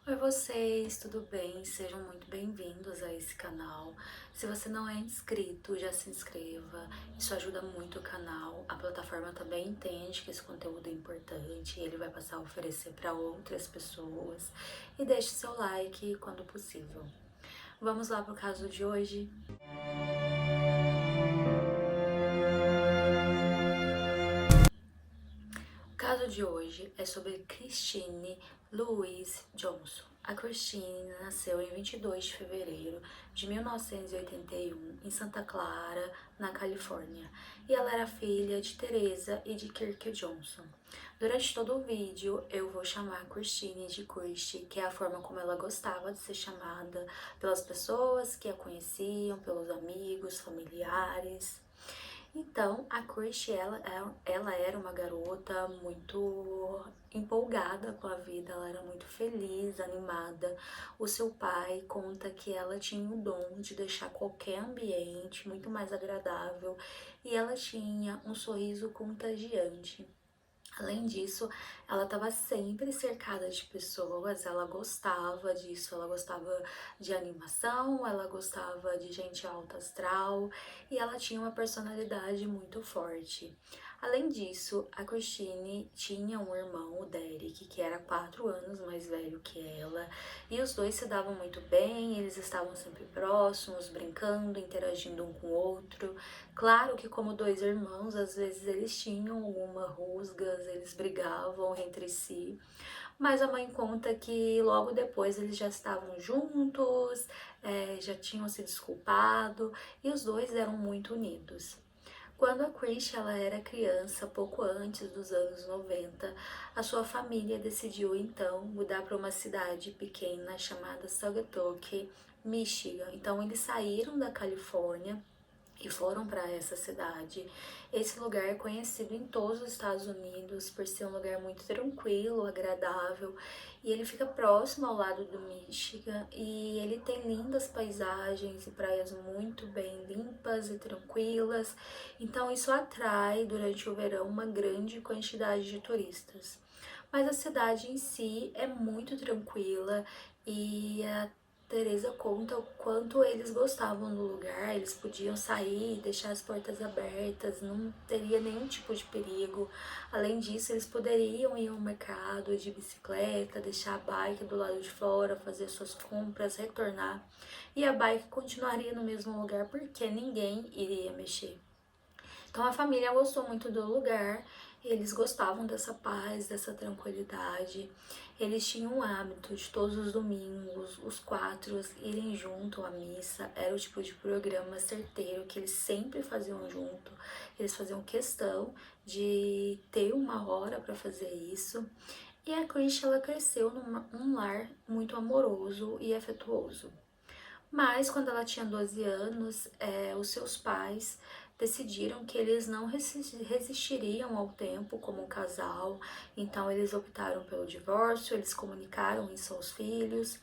Oi vocês, tudo bem? Sejam muito bem-vindos a esse canal. Se você não é inscrito, já se inscreva, isso ajuda muito o canal. A plataforma também entende que esse conteúdo é importante e ele vai passar a oferecer para outras pessoas. E deixe seu like quando possível. Vamos lá para o caso de hoje? O caso de hoje é sobre Christine Louise Johnson. A Christine nasceu em 22 de fevereiro de 1981 em Santa Clara, na Califórnia, e ela era filha de Teresa e de Kirk Johnson. Durante todo o vídeo eu vou chamar a Christine de Christy, que é a forma como ela gostava de ser chamada pelas pessoas que a conheciam, pelos amigos, familiares. Então, a Christy, ela era uma garota muito empolgada com a vida, ela era muito feliz, animada. O seu pai conta que ela tinha o dom de deixar qualquer ambiente muito mais agradável e ela tinha um sorriso contagiante. Além disso, ela estava sempre cercada de pessoas, ela gostava disso, ela gostava de animação, ela gostava de gente alta astral e ela tinha uma personalidade muito forte. Além disso, a Christine tinha um irmão, o Derek, que era 4 anos mais velho que ela, e os dois se davam muito bem, eles estavam sempre próximos, brincando, interagindo um com o outro. Claro que como dois irmãos, às vezes eles tinham algumas rusgas, eles brigavam entre si, mas a mãe conta que logo depois eles já estavam juntos, já tinham se desculpado e os dois eram muito unidos. Quando a Krish ela era criança, pouco antes dos anos 90, a sua família decidiu então mudar para uma cidade pequena chamada Saugatuck, Michigan. Então eles saíram da Califórnia e foram para essa cidade. Esse lugar é conhecido em todos os Estados Unidos por ser um lugar muito tranquilo, agradável, e ele fica próximo ao lado do Michigan e ele tem lindas paisagens e praias muito bem limpas e tranquilas. Então isso atrai durante o verão uma grande quantidade de turistas. Mas a cidade em si é muito tranquila e a Teresa conta o quanto eles gostavam do lugar, eles podiam sair, deixar as portas abertas, não teria nenhum tipo de perigo. Além disso, eles poderiam ir ao mercado de bicicleta, deixar a bike do lado de fora, fazer suas compras, retornar. E a bike continuaria no mesmo lugar porque ninguém iria mexer. Então a família gostou muito do lugar, eles gostavam dessa paz, dessa tranquilidade. Eles tinham o hábito de todos os domingos, os quatro irem junto à missa. Era o tipo de programa certeiro que eles sempre faziam junto. Eles faziam questão de ter uma hora para fazer isso. E a Chris, ela cresceu num lar muito amoroso e afetuoso. Mas quando ela tinha 12 anos, os seus pais decidiram que eles não resistiriam ao tempo como um casal, então eles optaram pelo divórcio, eles comunicaram isso aos filhos.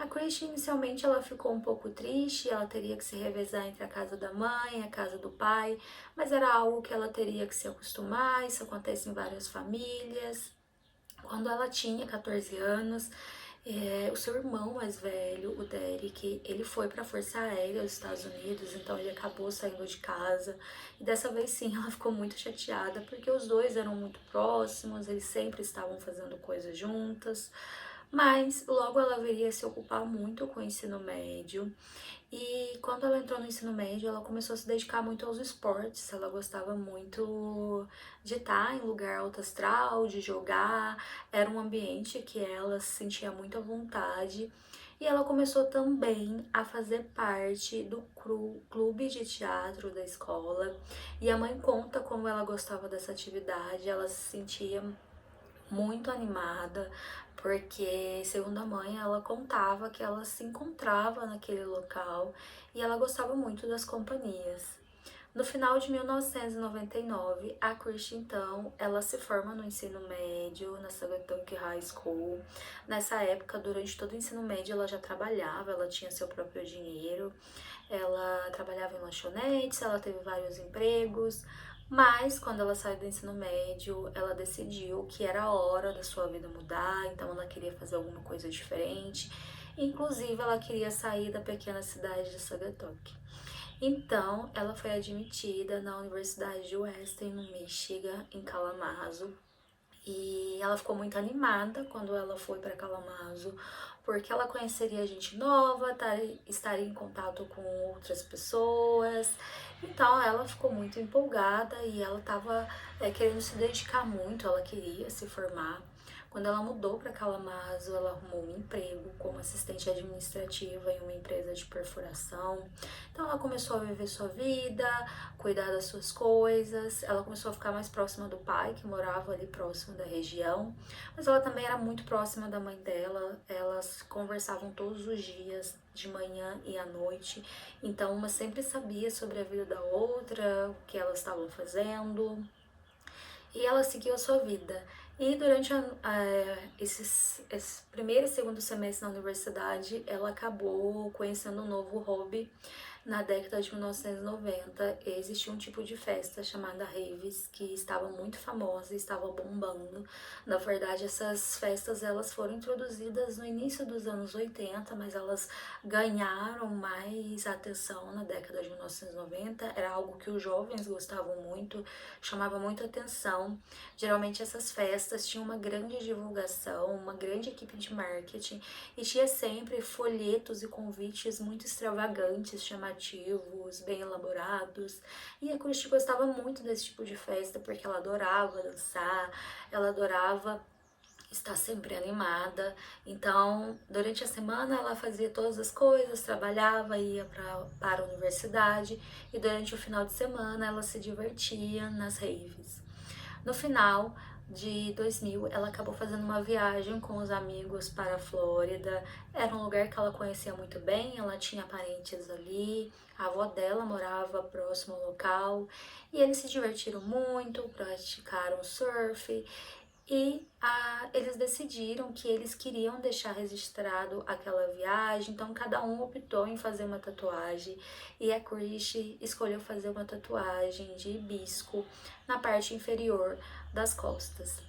A Christie inicialmente ela ficou um pouco triste, ela teria que se revezar entre a casa da mãe e a casa do pai, mas era algo que ela teria que se acostumar, isso acontece em várias famílias. Quando ela tinha 14 anos, o seu irmão mais velho, o Derek, ele foi para a Força Aérea dos Estados Unidos, então ele acabou saindo de casa. E dessa vez sim, ela ficou muito chateada, porque os dois eram muito próximos, eles sempre estavam fazendo coisas juntas. Mas logo ela viria se ocupar muito com o ensino médio. E quando ela entrou no ensino médio, ela começou a se dedicar muito aos esportes. Ela gostava muito de estar em lugar alto astral, de jogar. Era um ambiente que ela se sentia muito à vontade. E ela começou também a fazer parte do clube de teatro da escola. E a mãe conta como ela gostava dessa atividade, ela se sentia muito animada, porque, segundo a mãe, ela contava que ela se encontrava naquele local e ela gostava muito das companhias. No final de 1999, a Christie, então, ela se forma no ensino médio, na Saugatuck High School. Nessa época, durante todo o ensino médio, ela já trabalhava, ela tinha seu próprio dinheiro, ela trabalhava em lanchonetes, ela teve vários empregos, Mas quando ela saiu do ensino médio, ela decidiu que era a hora da sua vida mudar, então ela queria fazer alguma coisa diferente. Inclusive, ela queria sair da pequena cidade de Saugatuck. Então, ela foi admitida na Universidade de Western, no Michigan, em Kalamazoo. E ela ficou muito animada quando ela foi para Kalamazoo, porque ela conheceria gente nova, estaria em contato com outras pessoas. Então ela ficou muito empolgada e ela estava querendo se dedicar muito, ela queria se formar. Quando ela mudou para Kalamazoo, ela arrumou um emprego como assistente administrativa em uma empresa de perfuração. Então ela começou a viver sua vida, cuidar das suas coisas. Ela começou a ficar mais próxima do pai, que morava ali próximo da região, mas ela também era muito próxima da mãe dela. Elas conversavam todos os dias, de manhã e à noite. Então uma sempre sabia sobre a vida da outra, o que elas estavam fazendo, e ela seguiu a sua vida. E durante esse primeiro e segundo semestre na universidade, ela acabou conhecendo um novo hobby. Na década de 1990, existia um tipo de festa chamada raves, que estava muito famosa e estava bombando. Na verdade, essas festas elas foram introduzidas no início dos anos 80, mas elas ganharam mais atenção na década de 1990. Era algo que os jovens gostavam muito, chamava muita atenção. Geralmente essas festas tinham uma grande divulgação, uma grande equipe de marketing e tinha sempre folhetos e convites muito extravagantes, chamativos, bem elaborados. E a Christie gostava muito desse tipo de festa porque ela adorava dançar, ela adorava estar sempre animada. Então, durante a semana ela fazia todas as coisas, trabalhava, ia para a universidade e durante o final de semana ela se divertia nas raves. No final de 2000, ela acabou fazendo uma viagem com os amigos para a Flórida. Era um lugar que ela conhecia muito bem, ela tinha parentes ali, a avó dela morava próximo ao local e eles se divertiram muito, praticaram surf e eles decidiram que eles queriam deixar registrado aquela viagem, então cada um optou em fazer uma tatuagem e a Christie escolheu fazer uma tatuagem de hibisco na parte inferior das costas.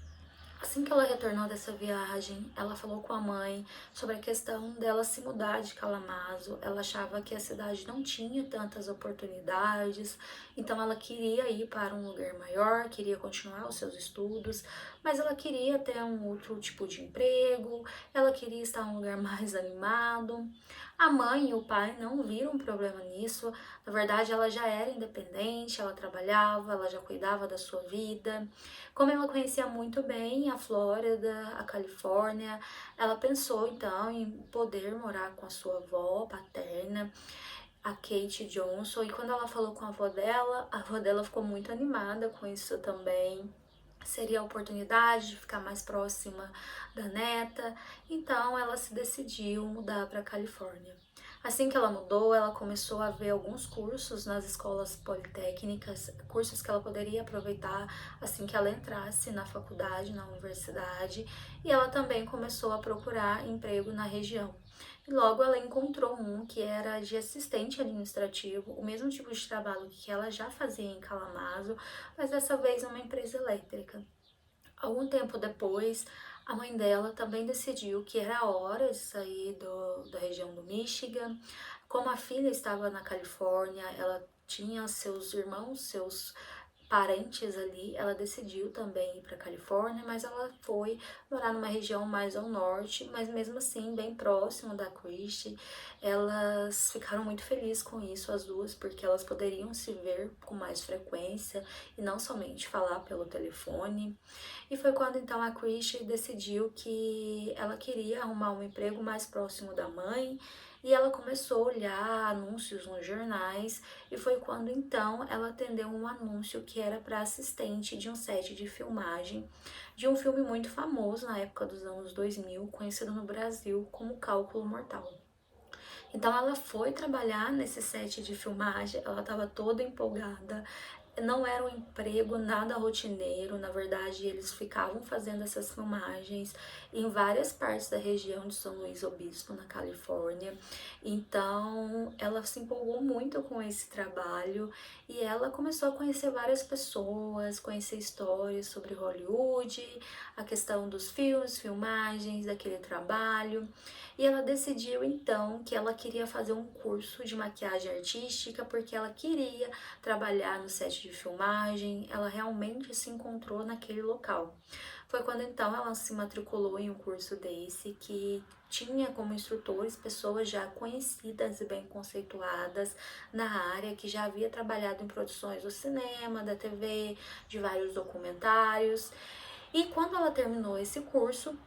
Assim que ela retornou dessa viagem, ela falou com a mãe sobre a questão dela se mudar de Kalamazoo. Ela achava que a cidade não tinha tantas oportunidades, então ela queria ir para um lugar maior, queria continuar os seus estudos, mas ela queria ter um outro tipo de emprego, ela queria estar em um lugar mais animado. A mãe e o pai não viram problema nisso. Na verdade, ela já era independente, ela trabalhava, ela já cuidava da sua vida. Como ela conhecia muito bem a Flórida, a Califórnia, ela pensou então em poder morar com a sua avó paterna, a Kate Johnson, e quando ela falou com a avó dela ficou muito animada com isso também. Seria a oportunidade de ficar mais próxima da neta, então ela se decidiu mudar para a Califórnia. Assim que ela mudou, ela começou a ver alguns cursos nas escolas politécnicas, cursos que ela poderia aproveitar assim que ela entrasse na faculdade, na universidade, e ela também começou a procurar emprego na região. E logo ela encontrou um que era de assistente administrativo, o mesmo tipo de trabalho que ela já fazia em Kalamazoo, mas dessa vez numa empresa elétrica. Algum tempo depois, a mãe dela também decidiu que era a hora de sair da região do Michigan. Como a filha estava na Califórnia, ela tinha seus irmãos, seus parentes ali, ela decidiu também ir para Califórnia, mas ela foi morar numa região mais ao norte, mas mesmo assim bem próximo da Christie. Elas ficaram muito felizes com isso, as duas, porque elas poderiam se ver com mais frequência e não somente falar pelo telefone. E foi quando então a Christie decidiu que ela queria arrumar um emprego mais próximo da mãe e ela começou a olhar anúncios nos jornais e foi quando então ela atendeu um anúncio que era para assistente de um set de filmagem de um filme muito famoso na época dos anos 2000, conhecido no Brasil como Cálculo Mortal. Então ela foi trabalhar nesse set de filmagem, ela estava toda empolgada, não era um emprego nada rotineiro, na verdade eles ficavam fazendo essas filmagens em várias partes da região de São Luís Obispo, na Califórnia. Então ela se empolgou muito com esse trabalho e ela começou a conhecer várias pessoas, conhecer histórias sobre Hollywood, a questão dos filmes, filmagens, daquele trabalho. E ela decidiu então que ela queria fazer um curso de maquiagem artística porque ela queria trabalhar no set de filmagem, ela realmente se encontrou naquele local. Foi quando então ela se matriculou em um curso desse que tinha como instrutores pessoas já conhecidas e bem conceituadas na área, que já havia trabalhado em produções do cinema, da TV, de vários documentários. E quando ela terminou esse curso,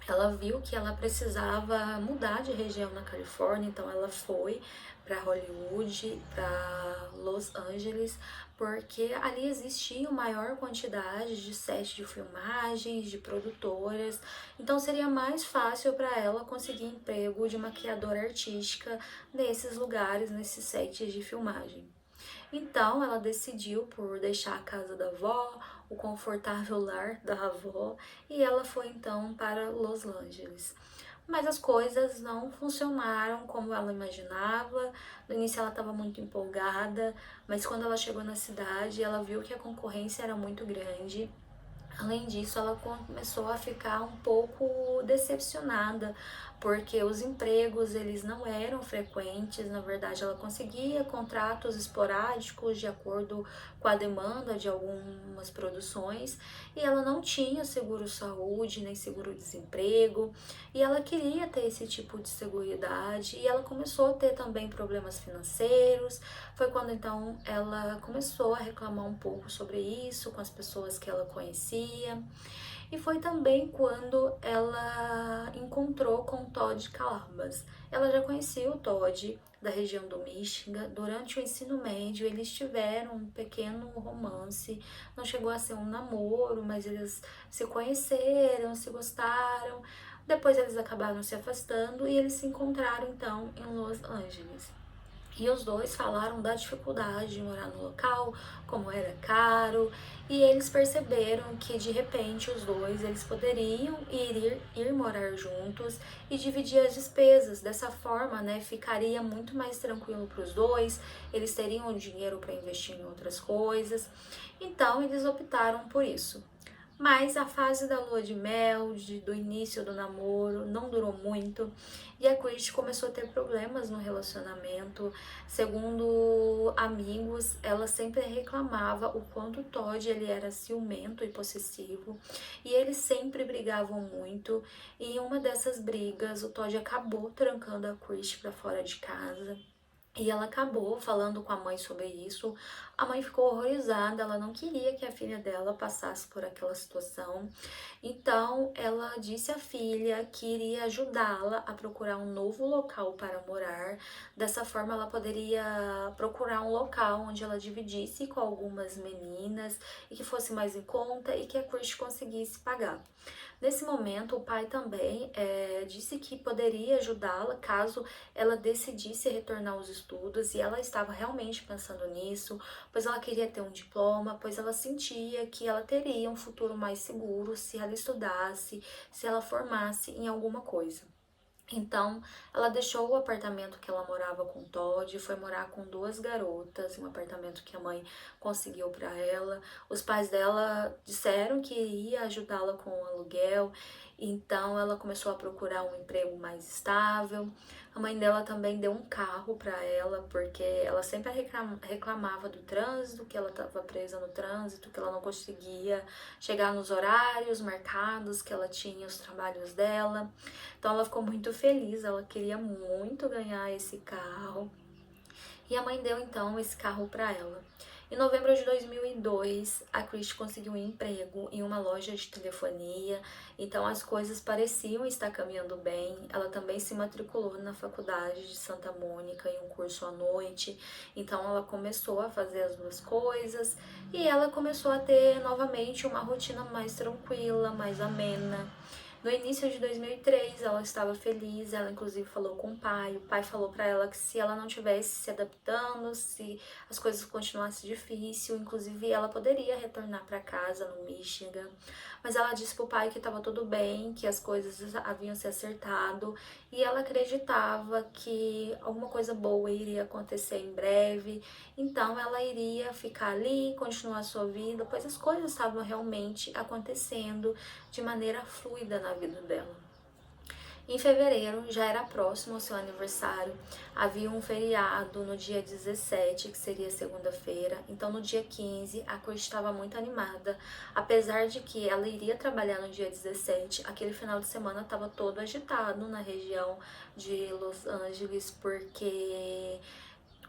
ela viu que ela precisava mudar de região na Califórnia, então ela foi para Hollywood, para Los Angeles, porque ali existia uma maior quantidade de sets de filmagens, de produtoras, então seria mais fácil para ela conseguir emprego de maquiadora artística nesses lugares, nesses sets de filmagem. Então ela decidiu por deixar a casa da avó, o confortável lar da avó, e ela foi então para Los Angeles. Mas as coisas não funcionaram como ela imaginava. No início ela estava muito empolgada, mas quando ela chegou na cidade, ela viu que a concorrência era muito grande. Além disso, ela começou a ficar um pouco decepcionada, porque os empregos eles não eram frequentes, na verdade ela conseguia contratos esporádicos de acordo com a demanda de algumas produções, e ela não tinha seguro saúde, nem seguro desemprego, e ela queria ter esse tipo de seguridade, e ela começou a ter também problemas financeiros. Foi quando então ela começou a reclamar um pouco sobre isso com as pessoas que ela conhecia. E foi também quando ela encontrou com o Todd Calabas. Ela já conhecia o Todd da região do Michigan. Durante o ensino médio, eles tiveram um pequeno romance. Não chegou a ser um namoro, mas eles se conheceram, se gostaram. Depois eles acabaram se afastando e eles se encontraram então em Los Angeles. E os dois falaram da dificuldade de morar no local, como era caro, e eles perceberam que de repente os dois eles poderiam ir morar juntos e dividir as despesas. Dessa forma, né, ficaria muito mais tranquilo para os dois, eles teriam o dinheiro para investir em outras coisas. Então eles optaram por isso. Mas a fase da lua de mel, do início do namoro, não durou muito e a Christie começou a ter problemas no relacionamento. Segundo amigos, ela sempre reclamava o quanto o Todd ele era ciumento e possessivo e eles sempre brigavam muito. E em uma dessas brigas, o Todd acabou trancando a Christie para fora de casa. E ela acabou falando com a mãe sobre isso. A mãe ficou horrorizada, ela não queria que a filha dela passasse por aquela situação. Então, ela disse à filha que iria ajudá-la a procurar um novo local para morar. Dessa forma, ela poderia procurar um local onde ela dividisse com algumas meninas e que fosse mais em conta e que a Christie conseguisse pagar. Nesse momento, o pai também disse que poderia ajudá-la caso ela decidisse retornar aos estudos, e ela estava realmente pensando nisso, pois ela queria ter um diploma, pois ela sentia que ela teria um futuro mais seguro se ela estudasse, se ela formasse em alguma coisa. Então, ela deixou o apartamento que ela morava com o Todd, foi morar com duas garotas, um apartamento que a mãe conseguiu para ela. Os pais dela disseram que ia ajudá-la com o aluguel, então ela começou a procurar um emprego mais estável. A mãe dela também deu um carro para ela, porque ela sempre reclamava do trânsito, que ela estava presa no trânsito, que ela não conseguia chegar nos horários marcados, que ela tinha os trabalhos dela. Então ela ficou muito feliz, ela queria muito ganhar esse carro. E a mãe deu então esse carro para ela. Em novembro de 2002, a Christie conseguiu um emprego em uma loja de telefonia, então as coisas pareciam estar caminhando bem. Ela também se matriculou na faculdade de Santa Mônica em um curso à noite, então ela começou a fazer as duas coisas e ela começou a ter novamente uma rotina mais tranquila, mais amena. No início de 2003, ela estava feliz, ela inclusive falou com o pai falou para ela que se ela não tivesse se adaptando, se as coisas continuassem difícil, inclusive ela poderia retornar para casa no Michigan, mas ela disse pro pai que estava tudo bem, que as coisas haviam se acertado e ela acreditava que alguma coisa boa iria acontecer em breve, então ela iria ficar ali, continuar a sua vida, pois as coisas estavam realmente acontecendo de maneira fluida na vida dela. Em fevereiro, já era próximo ao seu aniversário, havia um feriado no dia 17, que seria segunda-feira, então no dia 15 a Chris estava muito animada, apesar de que ela iria trabalhar no dia 17, aquele final de semana estava todo agitado na região de Los Angeles, porque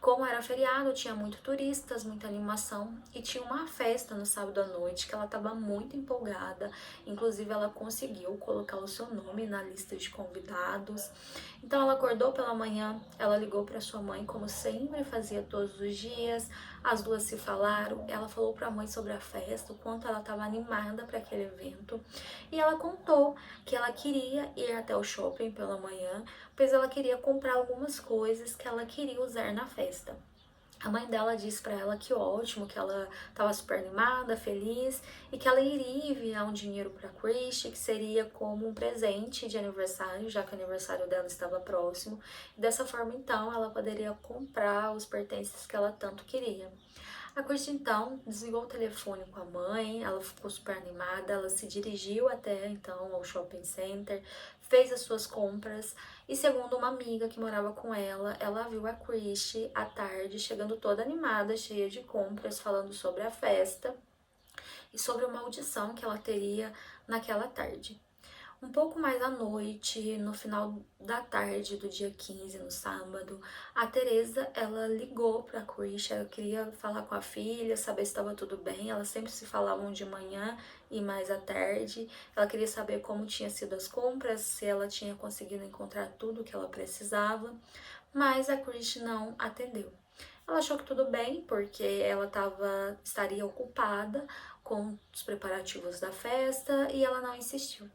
como era feriado, tinha muito turistas, muita animação e tinha uma festa no sábado à noite que ela estava muito empolgada. Inclusive, ela conseguiu colocar o seu nome na lista de convidados. Então, ela acordou pela manhã, ela ligou para sua mãe, como sempre fazia todos os dias. As duas se falaram. Ela falou para a mãe sobre a festa, o quanto ela estava animada para aquele evento. E ela contou que ela queria ir até o shopping pela manhã, pois ela queria comprar algumas coisas que ela queria usar na festa. A mãe dela disse para ela que ótimo, que ela estava super animada, feliz e que ela iria enviar um dinheiro para Christy, que seria como um presente de aniversário, já que o aniversário dela estava próximo. E dessa forma, então, ela poderia comprar os pertences que ela tanto queria. A Christy então desligou o telefone com a mãe, ela ficou super animada, ela se dirigiu até então ao shopping center, fez as suas compras e segundo uma amiga que morava com ela viu a Christy à tarde chegando toda animada, cheia de compras, falando sobre a festa e sobre uma audição que ela teria naquela tarde. Um pouco mais à noite, no final da tarde do dia 15, no sábado, a Teresa, ela ligou para a Christy, ela queria falar com a filha, saber se estava tudo bem, elas sempre se falavam de manhã e mais à tarde, ela queria saber como tinha sido as compras, se ela tinha conseguido encontrar tudo o que ela precisava, mas a Christy não atendeu. Ela achou que tudo bem, porque ela estaria ocupada com os preparativos da festa e ela não insistiu.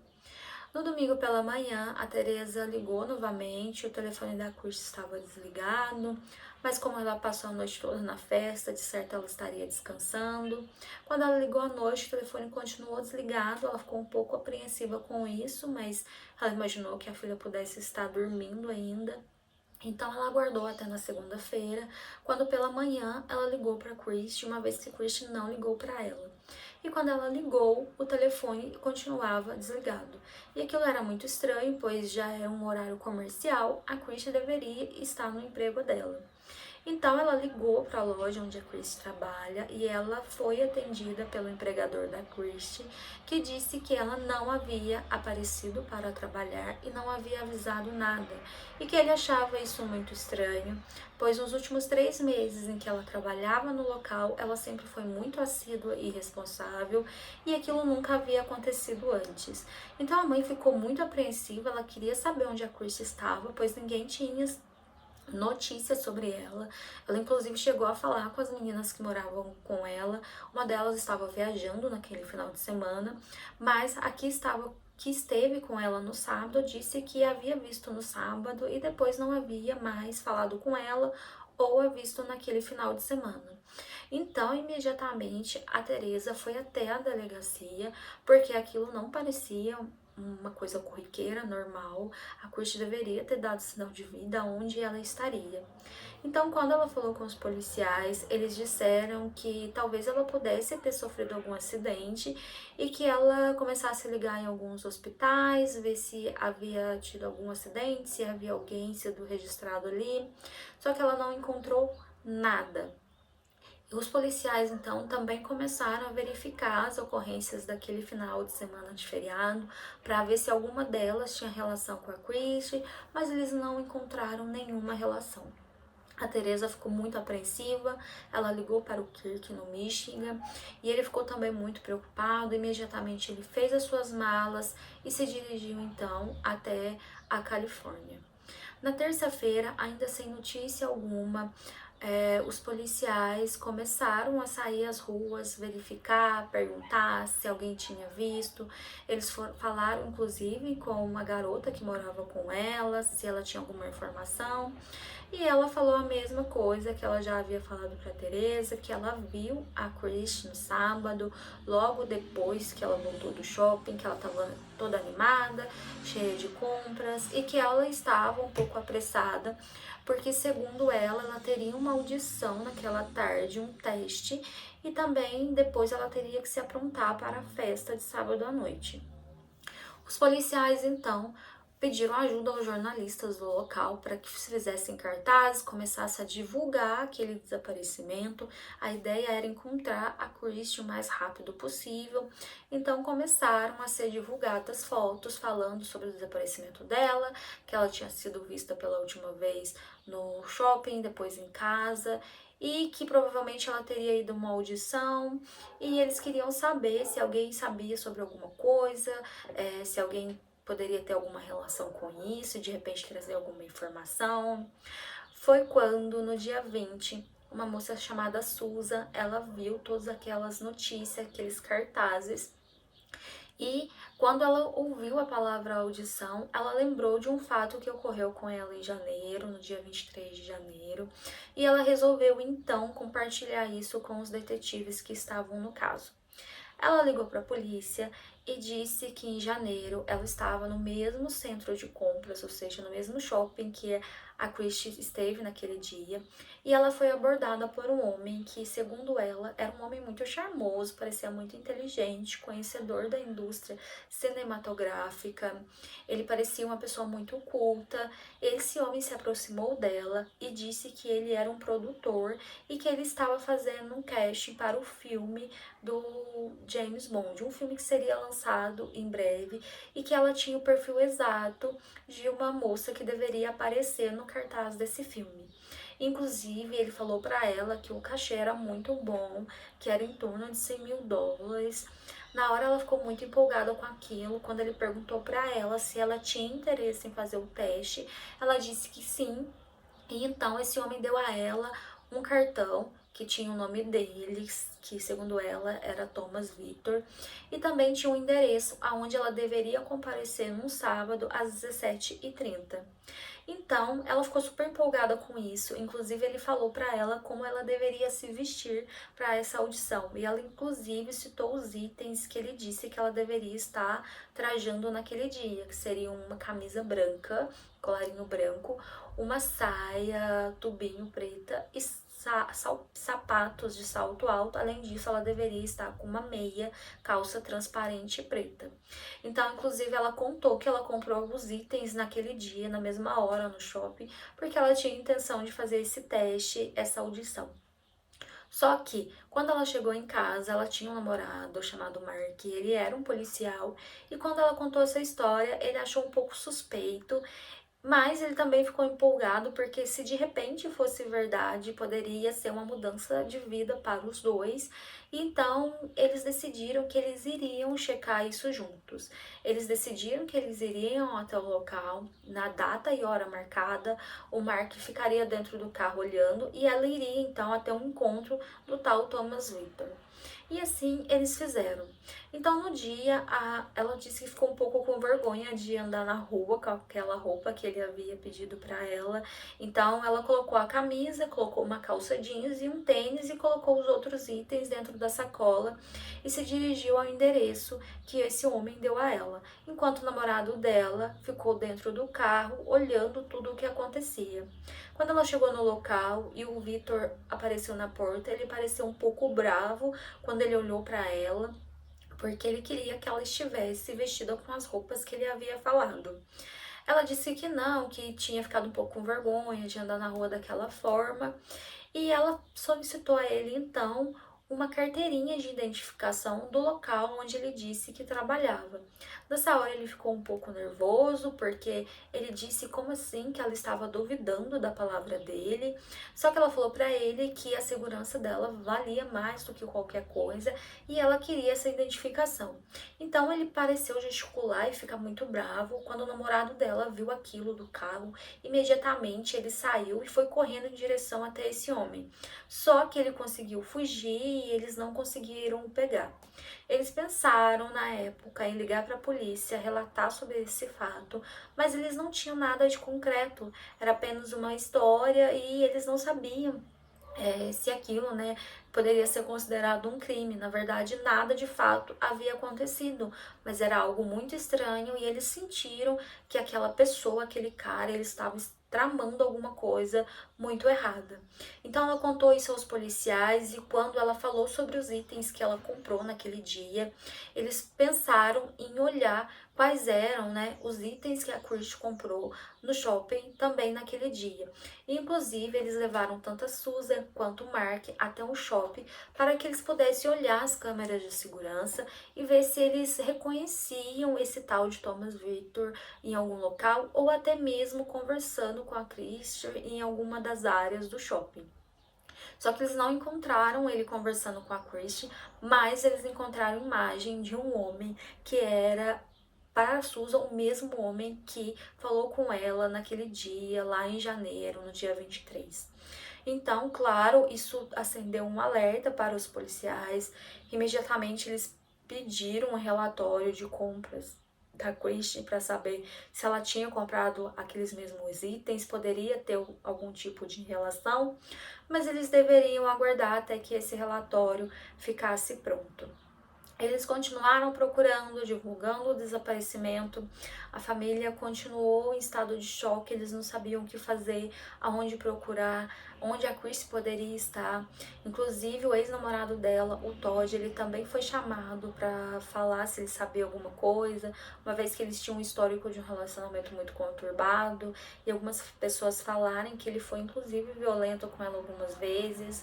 No domingo pela manhã, a Teresa ligou novamente, o telefone da Christy estava desligado, mas como ela passou a noite toda na festa, de certo ela estaria descansando. Quando ela ligou à noite, o telefone continuou desligado, ela ficou um pouco apreensiva com isso, mas ela imaginou que a filha pudesse estar dormindo ainda. Então ela aguardou até na segunda-feira, quando pela manhã ela ligou para Christy, uma vez que Christy não ligou para ela. E quando ela ligou, o telefone continuava desligado. E aquilo era muito estranho, pois já é um horário comercial, a Christy deveria estar no emprego dela. Então ela ligou para a loja onde a Christy trabalha e ela foi atendida pelo empregador da Christy, que disse que ela não havia aparecido para trabalhar e não havia avisado nada, e que ele achava isso muito estranho, pois nos últimos 3 meses em que ela trabalhava no local, ela sempre foi muito assídua e responsável e aquilo nunca havia acontecido antes. Então a mãe ficou muito apreensiva, ela queria saber onde a Christy estava, pois ninguém tinha notícias sobre ela. Ela inclusive chegou a falar com as meninas que moravam com ela. Uma delas estava viajando naquele final de semana, mas que esteve com ela no sábado disse que havia visto no sábado e depois não havia mais falado com ela ou a visto naquele final de semana. Então, imediatamente, a Teresa foi até a delegacia, porque aquilo não parecia uma coisa corriqueira, normal. A Christy deveria ter dado sinal de vida onde ela estaria. Então, quando ela falou com os policiais, eles disseram que talvez ela pudesse ter sofrido algum acidente e que ela começasse a ligar em alguns hospitais, ver se havia tido algum acidente, se havia alguém sido registrado ali. Só que ela não encontrou nada. Os policiais, então, também começaram a verificar as ocorrências daquele final de semana de feriado para ver se alguma delas tinha relação com a Christy, mas eles não encontraram nenhuma relação. A Teresa ficou muito apreensiva, ela ligou para o Kirk no Michigan e ele ficou também muito preocupado. Imediatamente ele fez as suas malas e se dirigiu então até a Califórnia. Na terça-feira, ainda sem notícia alguma, os policiais começaram a sair às ruas, verificar, perguntar se alguém tinha visto. Eles falaram, inclusive, com uma garota que morava com ela, se ela tinha alguma informação. E ela falou a mesma coisa que ela já havia falado para Teresa, que ela viu a Chris no sábado, logo depois que ela voltou do shopping, que ela estava toda animada, cheia de compras e que ela estava um pouco apressada, porque segundo ela teria uma audição naquela tarde, um teste, e também depois ela teria que se aprontar para a festa de sábado à noite. Os policiais então pediram ajuda aos jornalistas do local para que fizessem cartazes, começassem a divulgar aquele desaparecimento. A ideia era encontrar a Christie o mais rápido possível. Então começaram a ser divulgadas fotos falando sobre o desaparecimento dela, que ela tinha sido vista pela última vez no shopping, depois em casa, e que provavelmente ela teria ido a uma audição, e eles queriam saber se alguém sabia sobre alguma coisa, se alguém poderia ter alguma relação com isso, de repente trazer alguma informação. Foi quando, no dia 20, uma moça chamada Susan, ela viu todas aquelas notícias, aqueles cartazes, e quando ela ouviu a palavra audição, ela lembrou de um fato que ocorreu com ela em janeiro, no dia 23 de janeiro, e ela resolveu então compartilhar isso com os detetives que estavam no caso. Ela ligou para a polícia e disse que em janeiro ela estava no mesmo centro de compras, ou seja, no mesmo shopping que a Christie esteve naquele dia, e ela foi abordada por um homem que, segundo ela, era um homem muito charmoso, parecia muito inteligente, conhecedor da indústria cinematográfica. Ele parecia uma pessoa muito culta. Esse homem se aproximou dela e disse que ele era um produtor e que ele estava fazendo um casting para o filme do James Bond, um filme que seria lançado em breve, e que ela tinha o perfil exato de uma moça que deveria aparecer no cartaz desse filme. Inclusive, ele falou para ela que o cachê era muito bom, que era em torno de $100.000. Na hora ela ficou muito empolgada com aquilo. Quando ele perguntou para ela se ela tinha interesse em fazer o teste, ela disse que sim. E então esse homem deu a ela um cartão que tinha o nome deles, que segundo ela era Thomas Victor, e também tinha um endereço aonde ela deveria comparecer num sábado às 17h30. Então, ela ficou super empolgada com isso. Inclusive, ele falou para ela como ela deveria se vestir para essa audição. E ela, inclusive, citou os itens que ele disse que ela deveria estar trajando naquele dia, que seriam uma camisa branca, colarinho branco, uma saia tubinho preta e sapatos de salto alto. Além disso, ela deveria estar com uma meia, calça transparente preta. Então, inclusive, ela contou que ela comprou alguns itens naquele dia, na mesma hora, no shopping, porque ela tinha intenção de fazer esse teste, essa audição. Só que, quando ela chegou em casa, ela tinha um namorado chamado Mark, ele era um policial, e quando ela contou essa história, ele achou um pouco suspeito, mas ele também ficou empolgado porque se de repente fosse verdade, poderia ser uma mudança de vida para os dois. Então, eles decidiram que eles iriam checar isso juntos. Eles decidiram que eles iriam até o local, na data e hora marcada. O Mark ficaria dentro do carro olhando e ela iria então até um encontro do tal Thomas Victor. E assim eles fizeram. Então no dia, ela disse que ficou um pouco com vergonha de andar na rua com aquela roupa que ele havia pedido para ela. Então ela colocou a camisa, colocou uma calça jeans e um tênis e colocou os outros itens dentro da sacola e se dirigiu ao endereço que esse homem deu a ela. Enquanto o namorado dela ficou dentro do carro olhando tudo o que acontecia. Quando ela chegou no local e o Victor apareceu na porta, ele pareceu um pouco bravo quando ele olhou para ela, porque ele queria que ela estivesse vestida com as roupas que ele havia falado. Ela disse que não, que tinha ficado um pouco com vergonha de andar na rua daquela forma, e ela solicitou a ele então uma carteirinha de identificação do local onde ele disse que trabalhava. Nessa hora ele ficou um pouco nervoso, porque ele disse como assim que ela estava duvidando da palavra dele. Só que ela falou para ele que a segurança dela valia mais do que qualquer coisa e ela queria essa identificação. Então ele pareceu gesticular e ficar muito bravo. Quando o namorado dela viu aquilo do carro, imediatamente ele saiu e foi correndo em direção até esse homem. Só que ele conseguiu fugir e eles não conseguiram o pegar. Eles pensaram na época em ligar para a polícia, relatar sobre esse fato, mas eles não tinham nada de concreto. Era apenas uma história e eles não sabiam se aquilo, né, poderia ser considerado um crime. Na verdade, nada de fato havia acontecido, mas era algo muito estranho e eles sentiram que aquela pessoa, aquele cara, ele estava tramando alguma coisa muito errada. Então ela contou isso aos policiais e quando ela falou sobre os itens que ela comprou naquele dia, eles pensaram em olhar quais eram, né, os itens que a Christie comprou no shopping também naquele dia. Inclusive, eles levaram tanto a Susan quanto o Mark até um shopping para que eles pudessem olhar as câmeras de segurança e ver se eles reconheciam esse tal de Thomas Victor em algum local ou até mesmo conversando com a Christie em alguma das áreas do shopping. Só que eles não encontraram ele conversando com a Christie, mas eles encontraram imagem de um homem que era para a Susan o mesmo homem que falou com ela naquele dia, lá em janeiro, no dia 23. Então, claro, isso acendeu um alerta para os policiais. Imediatamente eles pediram um relatório de compras da Christie para saber se ela tinha comprado aqueles mesmos itens, poderia ter algum tipo de relação, mas eles deveriam aguardar até que esse relatório ficasse pronto. Eles continuaram procurando, divulgando o desaparecimento. A família continuou em estado de choque, eles não sabiam o que fazer, aonde procurar, onde a Christie poderia estar. Inclusive, o ex-namorado dela, o Todd, ele também foi chamado para falar se ele sabia alguma coisa, uma vez que eles tinham um histórico de um relacionamento muito conturbado, e algumas pessoas falarem que ele foi, inclusive, violento com ela algumas vezes.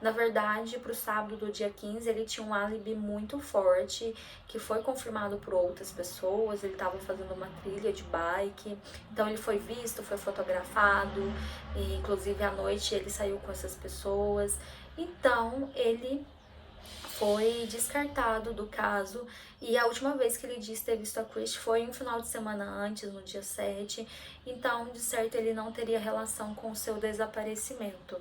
Na verdade, para o sábado do dia 15, ele tinha um álibi muito forte, que foi confirmado por outras pessoas. Ele estava fazendo uma trilha de bike, então ele foi visto, foi fotografado, e inclusive à noite ele saiu com essas pessoas. Então ele foi descartado do caso e a última vez que ele disse ter visto a Christie foi um final de semana antes, no dia 7. Então, de certo, ele não teria relação com o seu desaparecimento.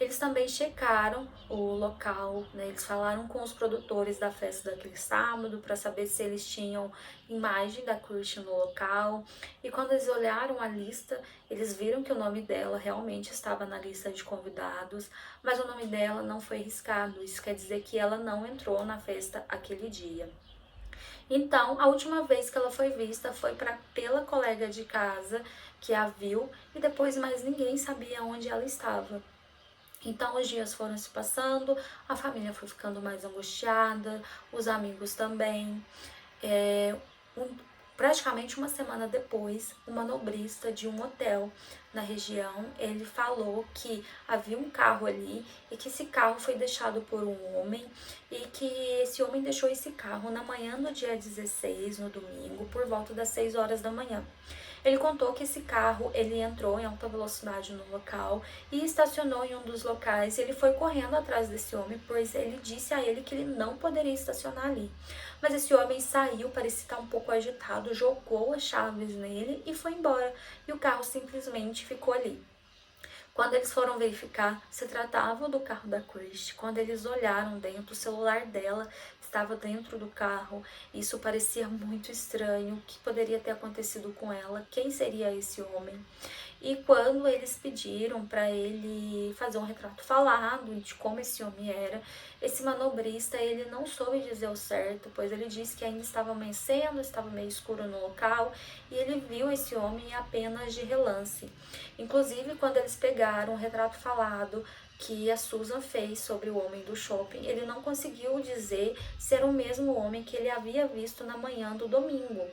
Eles também checaram o local, né? Eles falaram com os produtores da festa daquele sábado para saber se eles tinham imagem da Christie no local. E quando eles olharam a lista, eles viram que o nome dela realmente estava na lista de convidados, mas o nome dela não foi riscado. Isso quer dizer que ela não entrou na festa aquele dia. Então, a última vez que ela foi vista foi pela colega de casa que a viu e depois mais ninguém sabia onde ela estava. Então os dias foram se passando, a família foi ficando mais angustiada, os amigos também. É, praticamente uma semana depois, um manobrista de um hotel na região, ele falou que havia um carro ali e que esse carro foi deixado por um homem e que esse homem deixou esse carro na manhã do dia 16, no domingo, por volta das 6 horas da manhã. Ele contou que esse carro, ele entrou em alta velocidade no local e estacionou em um dos locais. Ele foi correndo atrás desse homem, pois ele disse a ele que ele não poderia estacionar ali. Mas esse homem saiu, parecia estar um pouco agitado, jogou as chaves nele e foi embora. E o carro simplesmente ficou ali. Quando eles foram verificar, se tratava do carro da Christie. Quando eles olharam dentro, o celular dela estava dentro do carro. Isso parecia muito estranho. O que poderia ter acontecido com ela? Quem seria esse homem? E quando eles pediram para ele fazer um retrato falado de como esse homem era, esse manobrista ele não soube dizer o certo, pois ele disse que ainda estava amanhecendo, estava meio escuro no local e ele viu esse homem apenas de relance. Inclusive, quando eles pegaram o retrato falado que a Susan fez sobre o homem do shopping, ele não conseguiu dizer se era o mesmo homem que ele havia visto na manhã do domingo.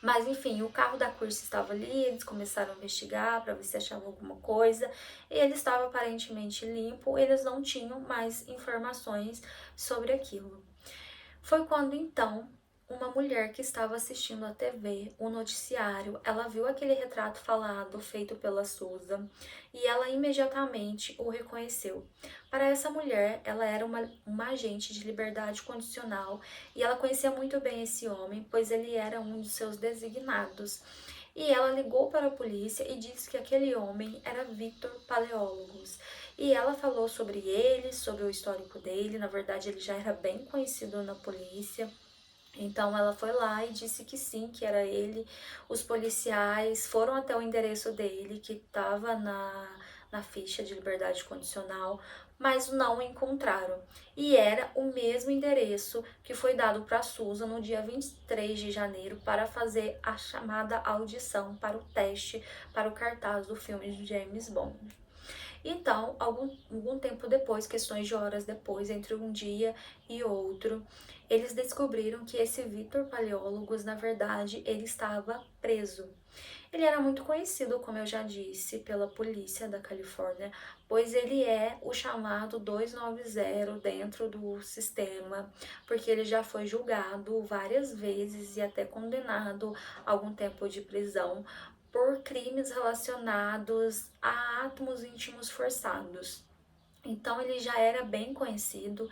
Mas enfim, o carro da Curse estava ali, eles começaram a investigar para ver se achavam alguma coisa. E ele estava aparentemente limpo, eles não tinham mais informações sobre aquilo. Foi quando então uma mulher que estava assistindo a TV, o noticiário, ela viu aquele retrato falado feito pela Susan e ela imediatamente o reconheceu. Para essa mulher, ela era uma agente de liberdade condicional e ela conhecia muito bem esse homem, pois ele era um dos seus designados. E ela ligou para a polícia e disse que aquele homem era Victor Paleólogos. E ela falou sobre ele, sobre o histórico dele. Na verdade, ele já era bem conhecido na polícia. Então ela foi lá e disse que sim, que era ele. Os policiais foram até o endereço dele, que estava na ficha de liberdade condicional, mas não o encontraram. E era o mesmo endereço que foi dado para a Susan no dia 23 de janeiro para fazer a chamada audição para o teste para o cartaz do filme de James Bond. Então, algum tempo depois, questões de horas depois, entre um dia e outro, eles descobriram que esse Victor Paleólogos, na verdade, ele estava preso. Ele era muito conhecido, como eu já disse, pela polícia da Califórnia, pois ele é o chamado 290 dentro do sistema, porque ele já foi julgado várias vezes e até condenado a algum tempo de prisão por crimes relacionados a atos íntimos forçados. Então ele já era bem conhecido.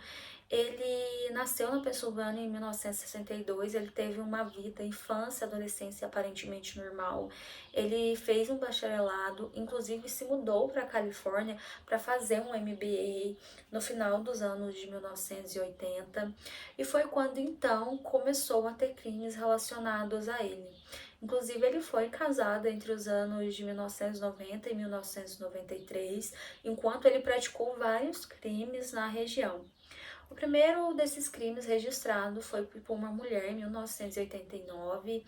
Ele nasceu na Pensilvânia em 1962, ele teve uma vida, infância, adolescência aparentemente normal. Ele fez um bacharelado, inclusive se mudou para a Califórnia para fazer um MBA no final dos anos de 1980. E foi quando então começou a ter crimes relacionados a ele. Inclusive, ele foi casado entre os anos de 1990 e 1993, enquanto ele praticou vários crimes na região. O primeiro desses crimes registrado foi por uma mulher em 1989.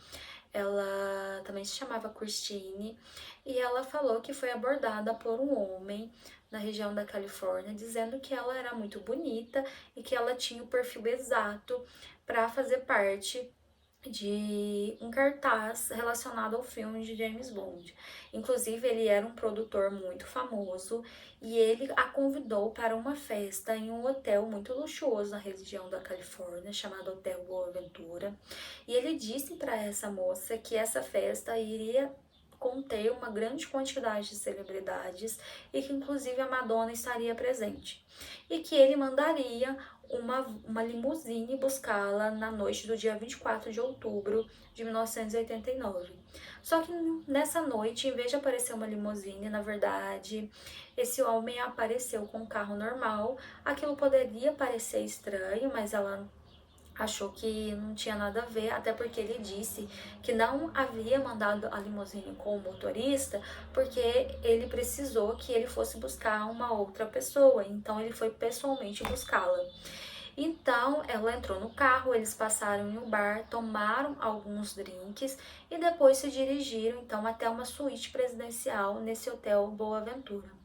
Ela também se chamava Christine e ela falou que foi abordada por um homem na região da Califórnia, dizendo que ela era muito bonita e que ela tinha o perfil exato para fazer parte de um cartaz relacionado ao filme de James Bond. Inclusive, ele era um produtor muito famoso e ele a convidou para uma festa em um hotel muito luxuoso na região da Califórnia, chamado Hotel Boa Ventura. E ele disse para essa moça que essa festa iria conter uma grande quantidade de celebridades e que inclusive a Madonna estaria presente. E que ele mandaria uma limusine buscá-la na noite do dia 24 de outubro de 1989. Só que nessa noite, em vez de aparecer uma limusine, na verdade, esse homem apareceu com um carro normal. Aquilo poderia parecer estranho, mas ela achou que não tinha nada a ver, até porque ele disse que não havia mandado a limusine com o motorista porque ele precisou que ele fosse buscar uma outra pessoa, então ele foi pessoalmente buscá-la. Então ela entrou no carro, eles passaram em um bar, tomaram alguns drinks e depois se dirigiram então até uma suíte presidencial nesse hotel Boa Ventura.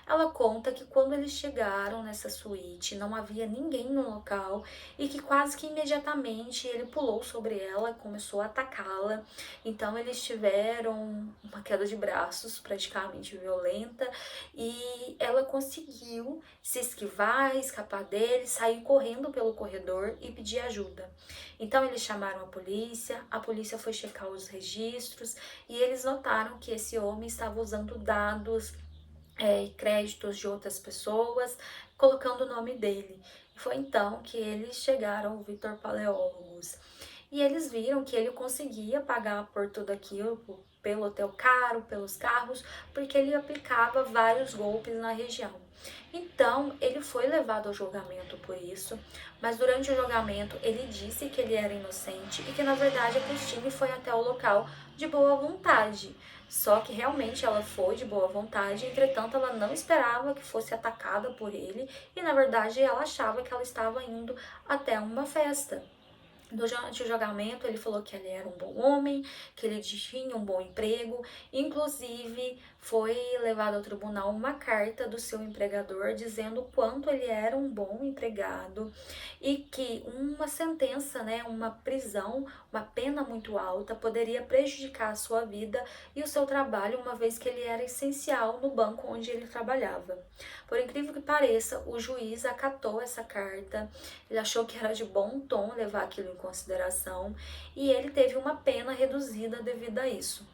Ela conta que quando eles chegaram nessa suíte, não havia ninguém no local e que quase que imediatamente ele pulou sobre ela e começou a atacá-la. Então eles tiveram uma queda de braços praticamente violenta e ela conseguiu se esquivar, escapar dele, sair correndo pelo corredor e pedir ajuda. Então eles chamaram a polícia foi checar os registros e eles notaram que esse homem estava usando dados e créditos de outras pessoas, colocando o nome dele. E foi então que eles chegaram ao Victor Paleólogos. E eles viram que ele conseguia pagar por tudo aquilo, pelo hotel caro, pelos carros, porque ele aplicava vários golpes na região. Então, ele foi levado ao julgamento por isso, mas durante o julgamento ele disse que ele era inocente e que na verdade a Christine foi até o local de boa vontade. Só que realmente ela foi de boa vontade, entretanto ela não esperava que fosse atacada por ele e na verdade ela achava que ela estava indo até uma festa. Durante o julgamento, ele falou que ele era um bom homem, que ele tinha um bom emprego. Inclusive, foi levado ao tribunal uma carta do seu empregador dizendo o quanto ele era um bom empregado e que uma sentença, né, uma prisão, uma pena muito alta poderia prejudicar a sua vida e o seu trabalho, uma vez que ele era essencial no banco onde ele trabalhava. Por incrível que pareça, o juiz acatou essa carta. Ele achou que era de bom tom levar aquilo em consideração e ele teve uma pena reduzida devido a isso.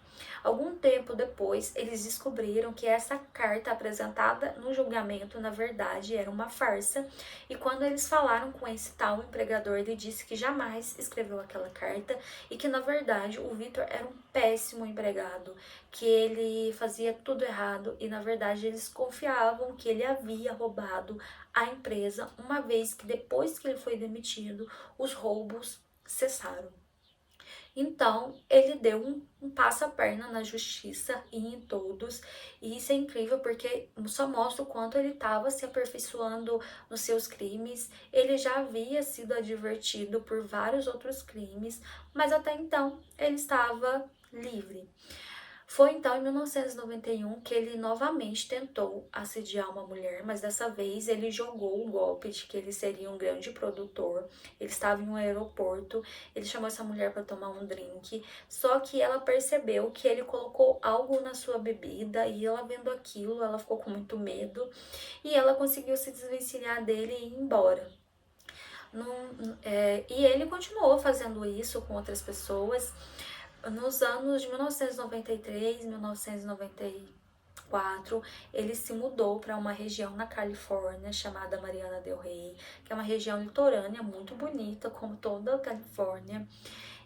Algum tempo depois, eles descobriram que essa carta apresentada no julgamento, na verdade, era uma farsa, e quando eles falaram com esse tal empregador, ele disse que jamais escreveu aquela carta e que, na verdade, o Victor era um péssimo empregado, que ele fazia tudo errado e, na verdade, eles confiavam que ele havia roubado a empresa, uma vez que depois que ele foi demitido, os roubos cessaram. Então, ele deu um passa-perna na justiça e em todos, e isso é incrível porque só mostra o quanto ele estava se aperfeiçoando nos seus crimes. Ele já havia sido advertido por vários outros crimes, mas até então ele estava livre. Foi então em 1991 que ele novamente tentou assediar uma mulher, mas dessa vez ele jogou o golpe de que ele seria um grande produtor. Ele estava em um aeroporto, ele chamou essa mulher para tomar um drink, só que ela percebeu que ele colocou algo na sua bebida e ela vendo aquilo, ela ficou com muito medo e ela conseguiu se desvencilhar dele e ir embora. E ele continuou fazendo isso com outras pessoas. Nos anos de 1993, 1994, ele se mudou para uma região na Califórnia chamada Mariana del Rey, que é uma região litorânea muito bonita, como toda a Califórnia.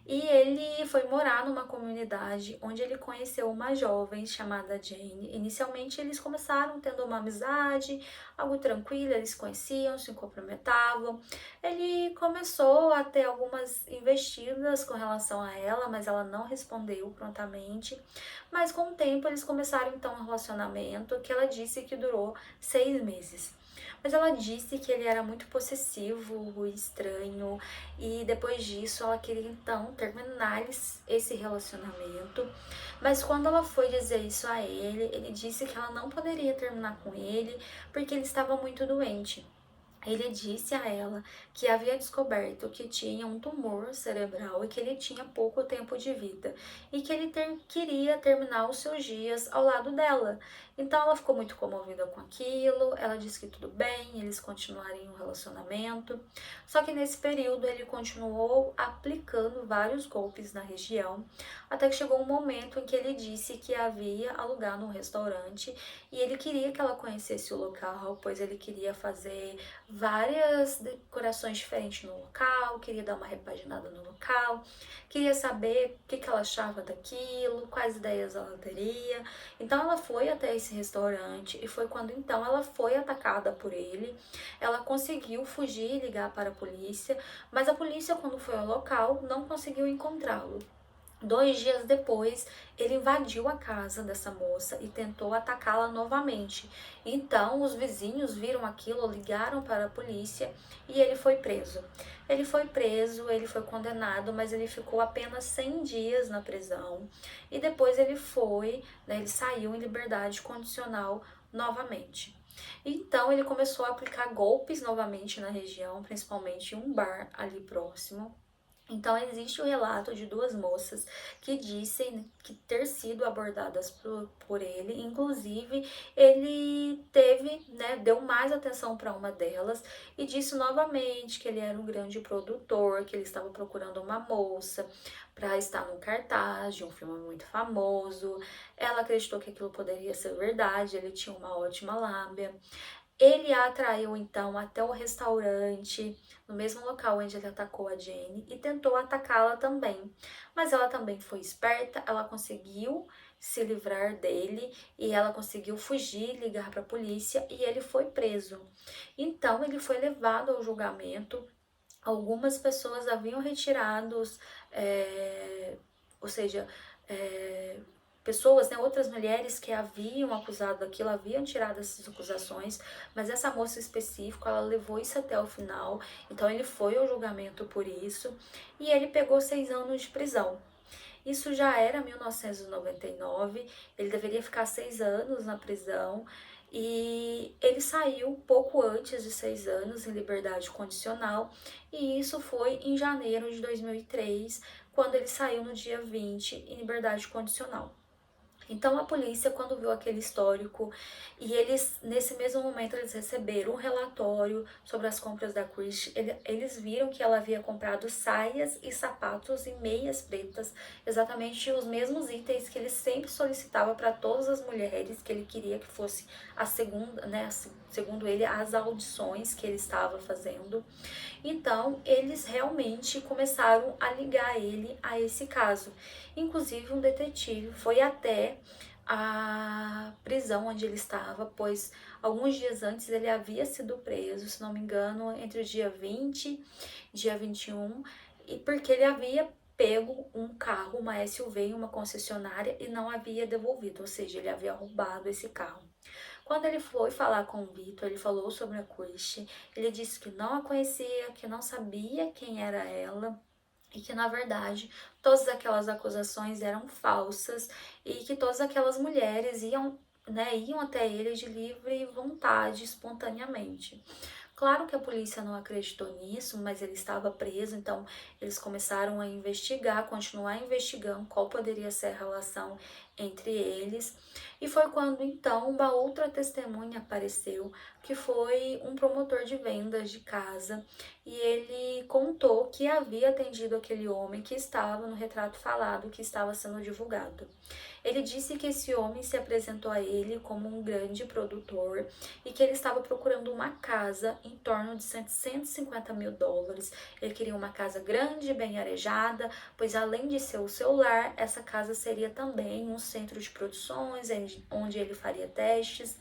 E ele foi morar numa comunidade onde ele conheceu uma jovem chamada Jane. Inicialmente eles começaram tendo uma amizade, algo tranquilo, eles se conheciam, se cumprimentavam. Ele começou a ter algumas investidas com relação a ela, mas ela não respondeu prontamente. Mas com o tempo eles começaram então um relacionamento que ela disse que durou 6 meses. Mas ela disse que ele era muito possessivo, estranho, e depois disso ela queria então terminar esse relacionamento. Mas quando ela foi dizer isso a ele, ele disse que ela não poderia terminar com ele porque ele estava muito doente. Ele disse a ela que havia descoberto que tinha um tumor cerebral e que ele tinha pouco tempo de vida e que ele queria terminar os seus dias ao lado dela. Então ela ficou muito comovida com aquilo, ela disse que tudo bem, eles continuariam o relacionamento. Só que nesse período ele continuou aplicando vários golpes na região, até que chegou um momento em que ele disse que havia alugado um restaurante e ele queria que ela conhecesse o local, pois ele queria fazer várias decorações diferentes no local, queria dar uma repaginada no local, queria saber o que ela achava daquilo, quais ideias ela teria. Então ela foi até esse restaurante e foi quando então ela foi atacada por ele. Ela conseguiu fugir e ligar para a polícia, mas a polícia, quando foi ao local, não conseguiu encontrá-lo. 2 dias depois, ele invadiu a casa dessa moça e tentou atacá-la novamente. Então, os vizinhos viram aquilo, ligaram para a polícia e ele foi preso. Ele foi condenado, mas ele ficou apenas 100 dias na prisão. E depois ele saiu em liberdade condicional novamente. Então, ele começou a aplicar golpes novamente na região, principalmente em um bar ali próximo. Então, existe o relato de 2 moças que dizem que ter sido abordadas por ele. Inclusive, ele deu mais atenção para uma delas e disse novamente que ele era um grande produtor, que ele estava procurando uma moça para estar no cartaz de um filme muito famoso. Ela acreditou que aquilo poderia ser verdade, ele tinha uma ótima lábia. Ele a atraiu então até o restaurante, no mesmo local onde ele atacou a Jane, e tentou atacá-la também. Mas ela também foi esperta, ela conseguiu se livrar dele e ela conseguiu fugir, ligar para a polícia e ele foi preso. Então ele foi levado ao julgamento. Algumas pessoas haviam retirado, ou seja, é, pessoas, né, outras mulheres que haviam acusado daquilo, haviam tirado essas acusações, mas essa moça específica, ela levou isso até o final, então ele foi ao julgamento por isso, e ele pegou 6 anos de prisão. Isso já era 1999, ele deveria ficar 6 anos na prisão, e ele saiu pouco antes de 6 anos em liberdade condicional, e isso foi em janeiro de 2003, quando ele saiu no dia 20 em liberdade condicional. Então a polícia, quando viu aquele histórico, e eles, nesse mesmo momento, eles receberam um relatório sobre as compras da Christie, eles viram que ela havia comprado saias e sapatos e meias pretas, exatamente os mesmos itens que ele sempre solicitava para todas as mulheres, que ele queria que fosse a segunda, né, segundo ele, as audições que ele estava fazendo. Então, eles realmente começaram a ligar ele a esse caso. Inclusive, um detetive foi até a prisão onde ele estava, pois alguns dias antes ele havia sido preso, se não me engano, entre o dia 20 e dia 21, e porque ele havia pego um carro, uma SUV em uma concessionária e não havia devolvido, ou seja, ele havia roubado esse carro. Quando ele foi falar com o Vitor, ele falou sobre a Christie, ele disse que não a conhecia, que não sabia quem era ela, e que na verdade todas aquelas acusações eram falsas e que todas aquelas mulheres iam, né, iam até ele de livre vontade, espontaneamente. Claro que a polícia não acreditou nisso, mas ele estava preso, então eles começaram a investigar, continuar investigando qual poderia ser a relação entre eles. E foi quando então uma outra testemunha apareceu, que foi um promotor de vendas de casa, e ele contou que havia atendido aquele homem que estava no retrato falado, que estava sendo divulgado. Ele disse que esse homem se apresentou a ele como um grande produtor e que ele estava procurando uma casa em torno de 750 mil dólares. Ele queria uma casa grande, bem arejada, pois além de ser o seu lar, essa casa seria também um centro de produções, onde ele faria testes.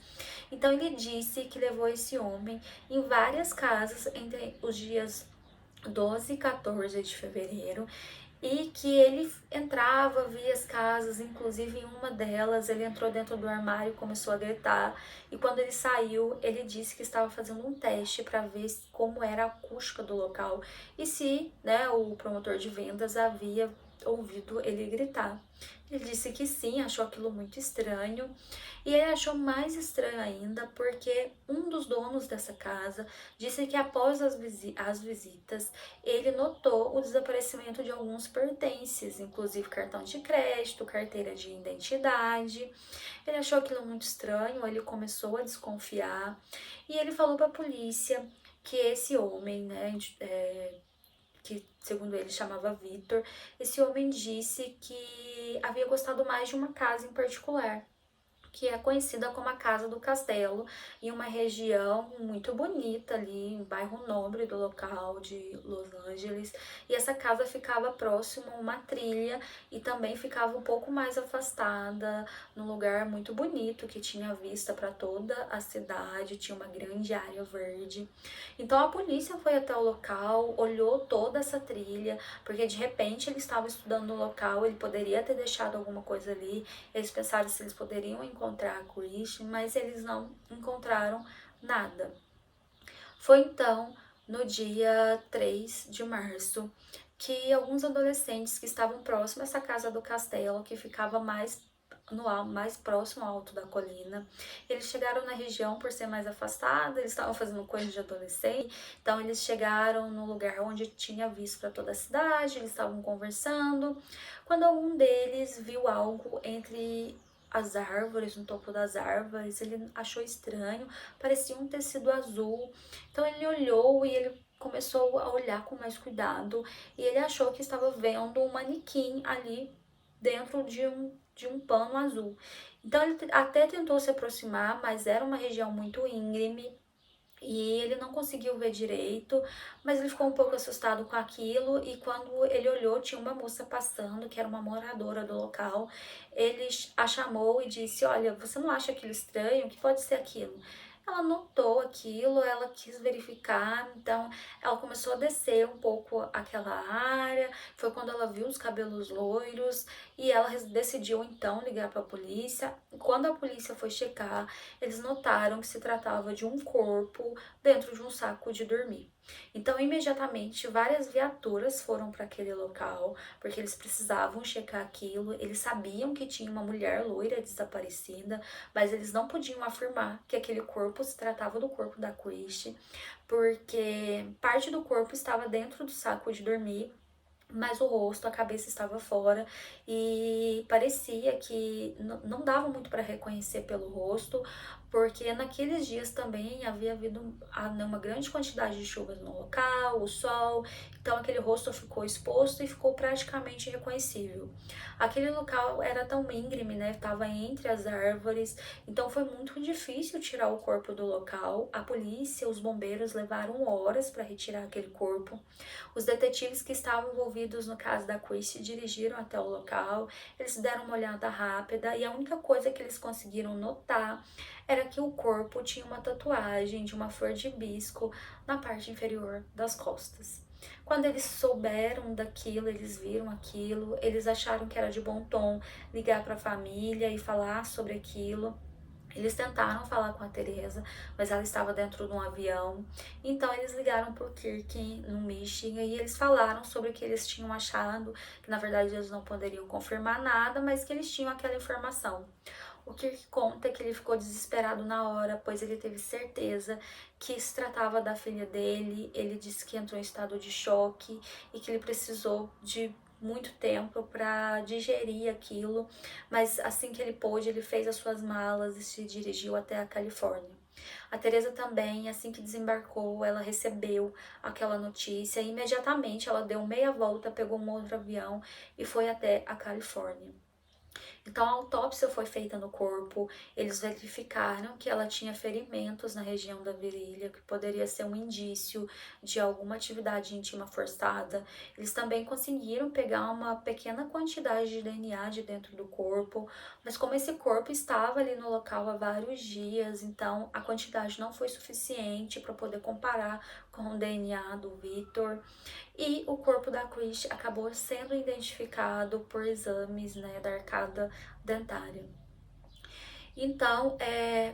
Então ele disse que levou esse homem em várias casas entre os dias 12 e 14 de fevereiro, e que ele entrava, via as casas, inclusive em uma delas ele entrou dentro do armário e começou a gritar, e quando ele saiu, ele disse que estava fazendo um teste para ver como era a acústica do local e se, né, o promotor de vendas havia ouvido ele gritar. Ele disse que sim, achou aquilo muito estranho, e ele achou mais estranho ainda porque um dos donos dessa casa disse que após as visitas ele notou o desaparecimento de alguns pertences, inclusive cartão de crédito, carteira de identidade. Ele achou aquilo muito estranho, ele começou a desconfiar e ele falou para a polícia que esse homem, né, que segundo ele chamava Vitor, esse homem disse que havia gostado mais de uma casa em particular, que é conhecida como a Casa do Castelo, em uma região muito bonita ali, um bairro nobre do local de Los Angeles. E essa casa ficava próximo a uma trilha e também ficava um pouco mais afastada, num lugar muito bonito que tinha vista para toda a cidade, tinha uma grande área verde. Então a polícia foi até o local, olhou toda essa trilha, porque de repente ele estava estudando o local, ele poderia ter deixado alguma coisa ali. Eles pensaram se eles poderiam encontrar a Christie, mas eles não encontraram nada. Foi então no dia 3 de março que alguns adolescentes que estavam próximos a essa casa do castelo, que ficava mais próximo ao alto da colina, eles chegaram na região por ser mais afastada, eles estavam fazendo coisa de adolescente, então eles chegaram no lugar onde tinha visto para toda a cidade, eles estavam conversando, quando algum deles viu algo entre as árvores, no topo das árvores, ele achou estranho, parecia um tecido azul, então ele olhou e ele começou a olhar com mais cuidado, e ele achou que estava vendo um manequim ali dentro de um pano azul. Então ele até tentou se aproximar, mas era uma região muito íngreme e ele não conseguiu ver direito, mas ele ficou um pouco assustado com aquilo, e quando ele olhou, tinha uma moça passando, que era uma moradora do local. Ele a chamou e disse: olha, você não acha aquilo estranho? O que pode ser aquilo? ela notou aquilo, ela quis verificar, então ela começou a descer um pouco aquela área. Foi quando ela viu os cabelos loiros e ela decidiu então ligar para a polícia. E quando a polícia foi checar, eles notaram que se tratava de um corpo dentro de um saco de dormir. Então, imediatamente, várias viaturas foram para aquele local, porque eles precisavam checar aquilo. Eles sabiam que tinha uma mulher loira desaparecida, mas eles não podiam afirmar que aquele corpo se tratava do corpo da Christie, porque parte do corpo estava dentro do saco de dormir, mas o rosto, a cabeça estava fora e parecia que não dava muito para reconhecer pelo rosto, porque naqueles dias também havia havido uma grande quantidade de chuvas no local, o sol, então aquele rosto ficou exposto e ficou praticamente irreconhecível. Aquele local era tão íngreme, né? Estava entre as árvores, então foi muito difícil tirar o corpo do local. A polícia, os bombeiros levaram horas para retirar aquele corpo. Os detetives que estavam envolvidos no caso da Christie dirigiram até o local, eles deram uma olhada rápida e a única coisa que eles conseguiram notar era que o corpo tinha uma tatuagem de uma flor de hibisco na parte inferior das costas. Quando eles souberam daquilo, eles viram aquilo, eles acharam que era de bom tom ligar para a família e falar sobre aquilo. Eles tentaram falar com a Teresa, mas ela estava dentro de um avião. Então eles ligaram para o Kirk no Michigan e eles falaram sobre o que eles tinham achado, que na verdade eles não poderiam confirmar nada, mas que eles tinham aquela informação. O Kirk conta que ele ficou desesperado na hora, pois ele teve certeza que se tratava da filha dele. Ele disse que entrou em estado de choque e que ele precisou de muito tempo para digerir aquilo, mas assim que ele pôde, ele fez as suas malas e se dirigiu até a Califórnia. A Teresa também, assim que desembarcou, ela recebeu aquela notícia e imediatamente ela deu meia volta, pegou um outro avião e foi até a Califórnia. Então a autópsia foi feita no corpo, eles verificaram que ela tinha ferimentos na região da virilha, que poderia ser um indício de alguma atividade íntima forçada. Eles também conseguiram pegar uma pequena quantidade de DNA de dentro do corpo, mas como esse corpo estava ali no local há vários dias, então a quantidade não foi suficiente para poder comparar com o DNA do Victor. E o corpo da Christie acabou sendo identificado por exames, né, da arcada dentária. Então,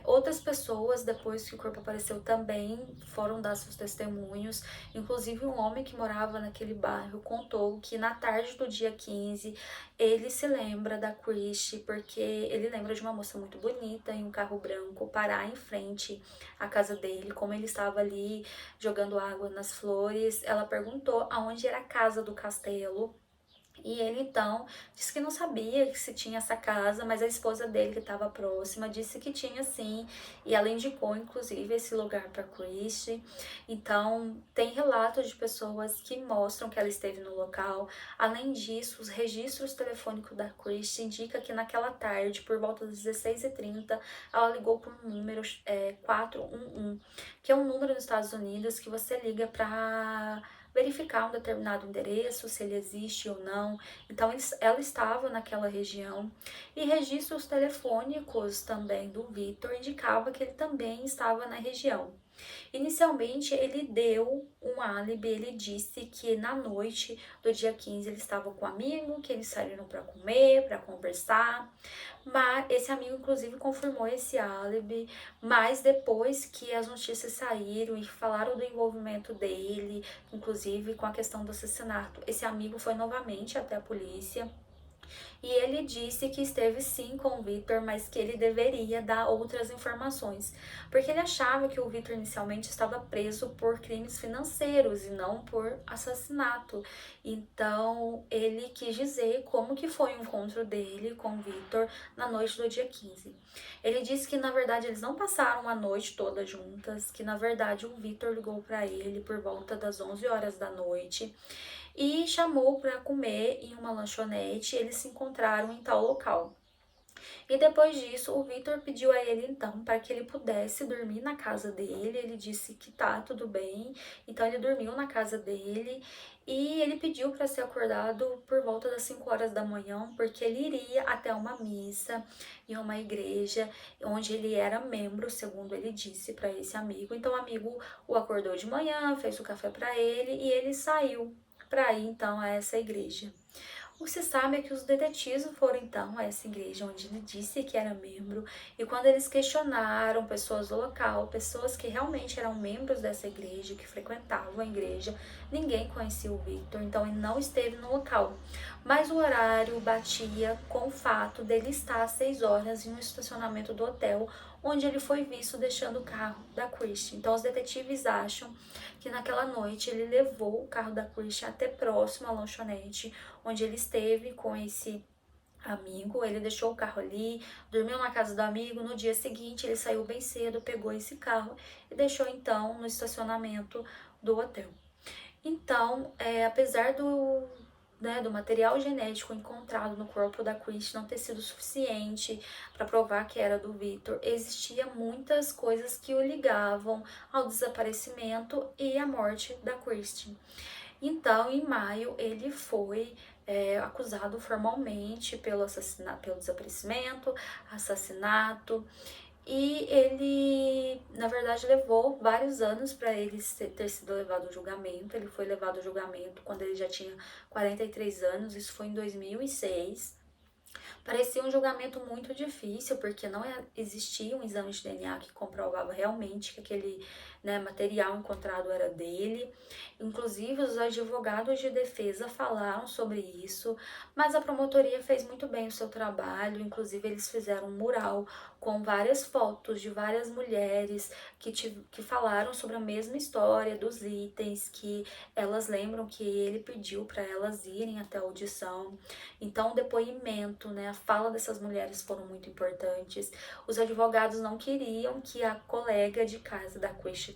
outras pessoas, depois que o corpo apareceu, também foram dar seus testemunhos. Inclusive, um homem que morava naquele bairro contou que na tarde do dia 15, ele se lembra da Christie, porque ele lembra de uma moça muito bonita em um carro branco parar em frente à casa dele. Como ele estava ali jogando água nas flores, ela perguntou aonde era a casa do castelo. E ele então disse que não sabia que se tinha essa casa, mas a esposa dele, que estava próxima, disse que tinha sim, e ela indicou inclusive esse lugar para Christie. Então, tem relatos de pessoas que mostram que ela esteve no local. Além disso, os registros telefônicos da Christie indicam que naquela tarde, por volta das 16h30, ela ligou para um número 411, que é um número nos Estados Unidos que você liga para verificar um determinado endereço, se ele existe ou não. Então, ela estava naquela região. E registros telefônicos também do Victor indicava que ele também estava na região. Inicialmente, ele deu um álibi, ele disse que na noite do dia 15 ele estava com um amigo, que eles saíram para comer, para conversar, mas esse amigo inclusive confirmou esse álibi, mas depois que as notícias saíram e falaram do envolvimento dele, inclusive com a questão do assassinato, esse amigo foi novamente até a polícia. E ele disse que esteve sim com o Victor, mas que ele deveria dar outras informações, porque ele achava que o Victor inicialmente estava preso por crimes financeiros e não por assassinato. Então, ele quis dizer como que foi o encontro dele com o Victor na noite do dia 15. Ele disse que na verdade eles não passaram a noite toda juntas, que na verdade o Victor ligou para ele por volta das 11 horas da noite e chamou para comer em uma lanchonete. Eles se encontraram em tal local. E depois disso, o Victor pediu a ele então para que ele pudesse dormir na casa dele. Ele disse que tá tudo bem, então ele dormiu na casa dele e ele pediu para ser acordado por volta das 5 horas da manhã, porque ele iria até uma missa em uma igreja onde ele era membro, segundo ele disse para esse amigo. Então o amigo o acordou de manhã, fez o café para ele e ele saiu para ir então a essa igreja. O que se sabe é que os detetives foram então a essa igreja onde ele disse que era membro, e quando eles questionaram pessoas do local, pessoas que realmente eram membros dessa igreja, que frequentavam a igreja, ninguém conhecia o Victor, então ele não esteve no local. Mas o horário batia com o fato dele estar às 6 horas em um estacionamento do hotel, onde ele foi visto deixando o carro da Christie. Então os detetives acham que naquela noite ele levou o carro da Christie até próximo à lanchonete, onde ele esteve com esse amigo. Ele deixou o carro ali, dormiu na casa do amigo. No dia seguinte, ele saiu bem cedo, pegou esse carro e deixou então no estacionamento do hotel. Então, apesar do material genético encontrado no corpo da Christie não ter sido suficiente para provar que era do Victor, existia muitas coisas que o ligavam ao desaparecimento e à morte da Christie. Então, em maio, ele foi acusado formalmente pelo pelo desaparecimento, assassinato, e ele, na verdade, levou vários anos para ele ter sido levado ao julgamento. Ele foi levado ao julgamento quando ele já tinha 43 anos, isso foi em 2006. Parecia um julgamento muito difícil, porque não existia um exame de DNA que comprovava realmente que aquele material encontrado era dele. Inclusive, os advogados de defesa falaram sobre isso, mas a promotoria fez muito bem o seu trabalho. Inclusive, eles fizeram um mural com várias fotos de várias mulheres que falaram sobre a mesma história dos itens, que elas lembram que ele pediu para elas irem até a audição. Então, o depoimento, a fala dessas mulheres foram muito importantes. Os advogados não queriam que a colega de casa da Christie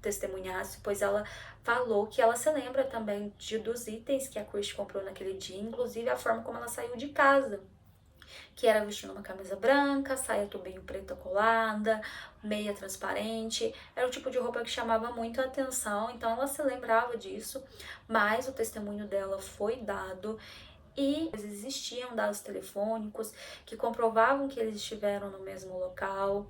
testemunhasse, pois ela falou que ela se lembra também dos itens que a Christie comprou naquele dia, inclusive a forma como ela saiu de casa, que era vestindo uma camisa branca, saia tubinho preta colada, meia transparente. Era o tipo de roupa que chamava muito a atenção, então ela se lembrava disso, mas o testemunho dela foi dado e existiam dados telefônicos que comprovavam que eles estiveram no mesmo local.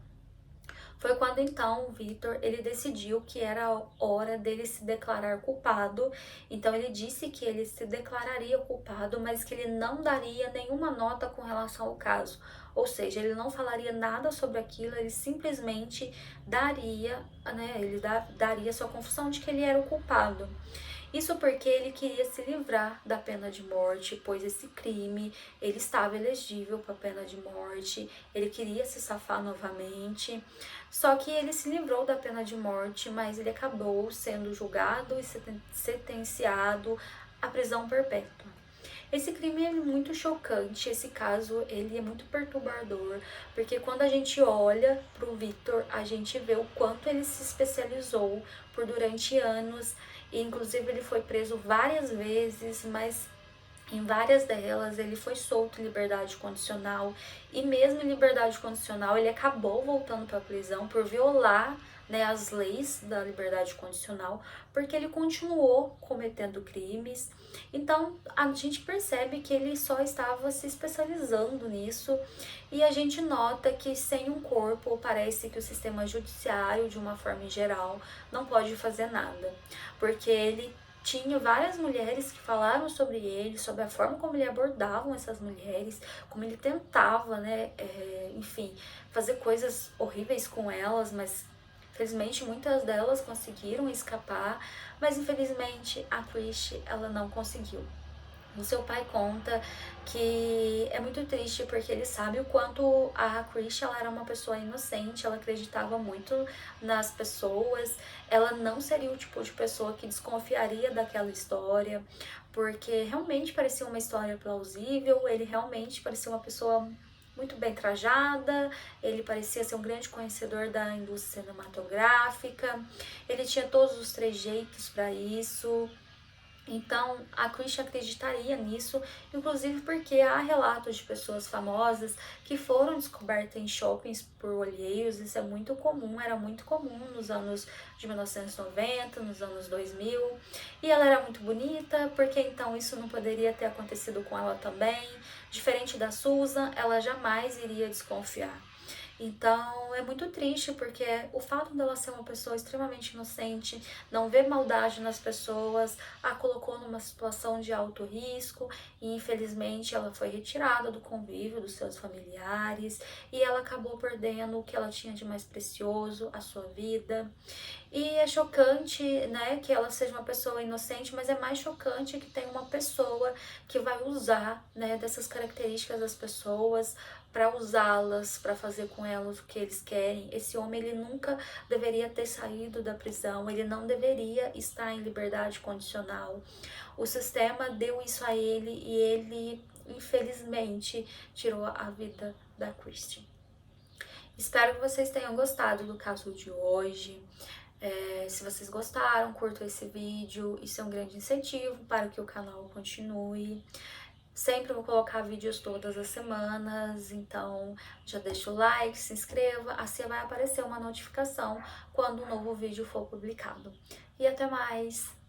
Foi quando então o Victor ele decidiu que era hora dele se declarar culpado. Então ele disse que ele se declararia culpado, mas que ele não daria nenhuma nota com relação ao caso. Ou seja, ele não falaria nada sobre aquilo, ele simplesmente daria, daria sua confissão de que ele era o culpado. Isso porque ele queria se livrar da pena de morte, pois esse crime ele estava elegível para a pena de morte, ele queria se safar novamente. Só que ele se livrou da pena de morte, mas ele acabou sendo julgado e sentenciado à prisão perpétua. Esse crime é muito chocante, esse caso ele é muito perturbador, porque quando a gente olha para o Victor, a gente vê o quanto ele se especializou por durante anos, e inclusive ele foi preso várias vezes, mas em várias delas ele foi solto em liberdade condicional, e mesmo em liberdade condicional ele acabou voltando para a prisão por violar as leis da liberdade condicional, porque ele continuou cometendo crimes. Então a gente percebe que ele só estava se especializando nisso, e a gente nota que sem um corpo parece que o sistema judiciário, de uma forma em geral, não pode fazer nada, porque ele tinha várias mulheres que falaram sobre ele, sobre a forma como ele abordava essas mulheres, como ele tentava, enfim, fazer coisas horríveis com elas, mas felizmente muitas delas conseguiram escapar, mas infelizmente a Christie ela não conseguiu. O seu pai conta que é muito triste porque ele sabe o quanto a Christie ela era uma pessoa inocente, ela acreditava muito nas pessoas, ela não seria o tipo de pessoa que desconfiaria daquela história, porque realmente parecia uma história plausível, ele realmente parecia uma pessoa muito bem trajada, ele parecia ser um grande conhecedor da indústria cinematográfica, ele tinha todos os trejeitos para isso. Então, a Christie acreditaria nisso, inclusive porque há relatos de pessoas famosas que foram descobertas em shoppings por olheiros. Isso é muito comum, era muito comum nos anos de 1990, nos anos 2000. E ela era muito bonita, porque então isso não poderia ter acontecido com ela também. Diferente da Susan, ela jamais iria desconfiar. Então é muito triste porque o fato dela ser uma pessoa extremamente inocente, não ver maldade nas pessoas, a colocou numa situação de alto risco e infelizmente ela foi retirada do convívio dos seus familiares e ela acabou perdendo o que ela tinha de mais precioso, a sua vida. E é chocante, né, que ela seja uma pessoa inocente, mas é mais chocante que tem uma pessoa que vai usar, né, dessas características das pessoas para usá-las, para fazer com elas o que eles querem. Esse homem, ele nunca deveria ter saído da prisão, ele não deveria estar em liberdade condicional. O sistema deu isso a ele e ele, infelizmente, tirou a vida da Christie. Espero que vocês tenham gostado do caso de hoje. Se vocês gostaram, curtam esse vídeo, isso é um grande incentivo para que o canal continue. Sempre vou colocar vídeos todas as semanas, então já deixa o like, se inscreva, assim vai aparecer uma notificação quando um novo vídeo for publicado. E até mais!